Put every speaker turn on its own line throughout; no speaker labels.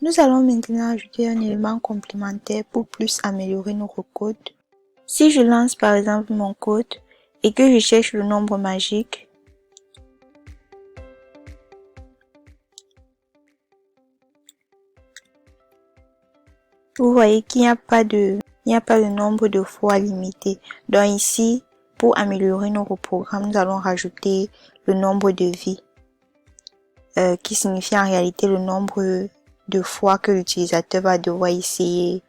Nous allons maintenant ajouter un élément complémentaire pour plus améliorer notre code. Si je lance par exemple mon code et que je cherche le nombre magique, vous voyez qu'il n'y a pas de nombre de fois limité. Donc ici, pour améliorer notre programme, nous allons rajouter le nombre de vies, qui signifie en réalité le nombre de fois que l'utilisateur va devoir essayer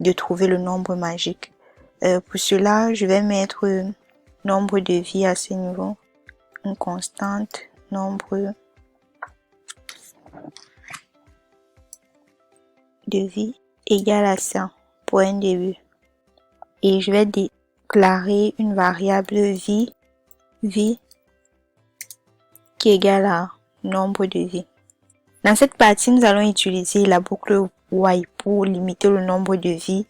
de trouver le nombre magique. Pour cela, je vais mettre nombre de vies à ce niveau, une constante, nombre de vies égale à 100 pour un début. Et je vais déclarer une variable vie qui est égale à nombre de vies. Dans cette partie, nous allons utiliser la boucle while pour limiter le nombre de vies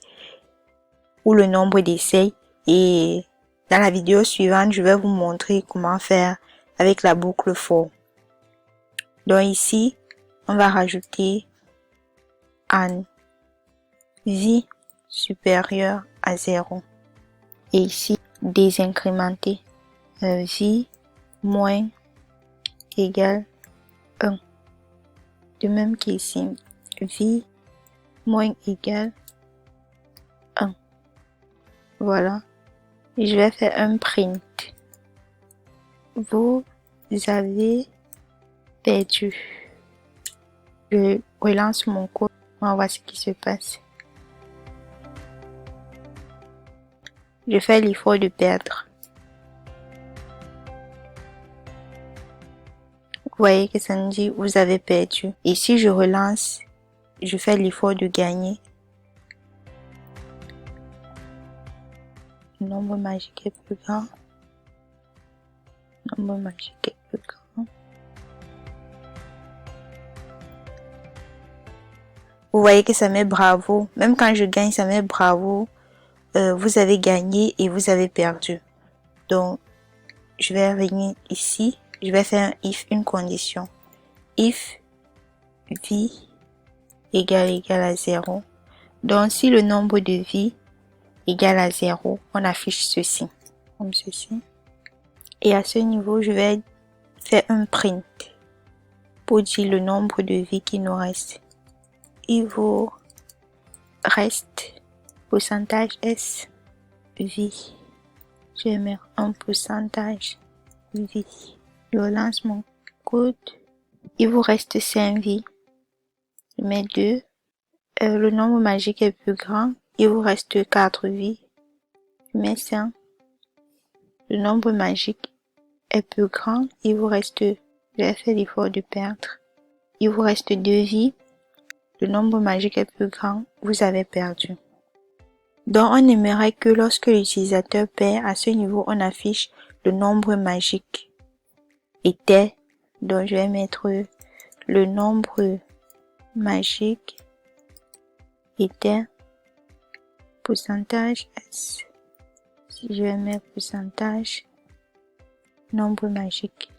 ou le nombre d'essais. Et dans la vidéo suivante, je vais vous montrer comment faire avec la boucle for. Donc ici, on va rajouter un vie supérieure à 0. Et ici, désincrémenter vie moins égale 1. De même qu'ici, vie moins égale 1. Voilà. Et je vais faire un print. Vous avez perdu. Je relance mon code. On va voir ce qui se passe. Je fais l'effort de perdre. Vous voyez que ça nous dit vous avez perdu. Et si je relance, je fais l'effort de gagner. Le nombre magique est plus grand. Le nombre magique est plus grand. Vous voyez que ça met bravo. Même quand je gagne, ça met bravo. Vous avez gagné et vous avez perdu. Donc, je vais venir ici. Je vais faire un if, une condition. If vie égale à 0. Donc, si le nombre de vies égale à 0, on affiche ceci, comme ceci. Et à ce niveau, je vais faire un print pour dire le nombre de vies qui nous reste. Il vous reste pourcentage S vie. Je vais mettre un pourcentage vie. Je relance mon code. Il vous reste 5 vies. Je mets 2. Le nombre magique est plus grand. Il vous reste 4 vies. Je mets 5. Le nombre magique est plus grand. Il vous reste, je vais faire l'effort de perdre. Il vous reste 2 vies. Le nombre magique est plus grand. Vous avez perdu. Donc, on aimerait que lorsque l'utilisateur perd, à ce niveau, on affiche le nombre magique était. Donc, je vais mettre le nombre magique était pourcentage S. Si je vais mettre pourcentage nombre magique.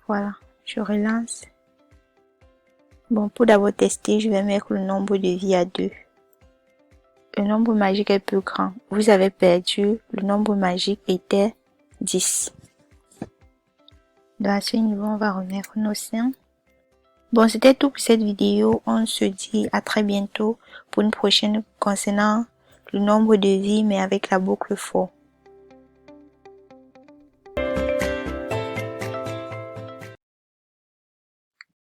Voilà, je relance. Bon, pour d'abord tester, je vais mettre le nombre de vies à 2. Le nombre magique est plus grand. Vous avez perdu. Le nombre magique était 10. Donc à ce niveau, on va remettre nos 5. Bon, c'était tout pour cette vidéo. On se dit à très bientôt pour une prochaine concernant le nombre de vies, mais avec la boucle for.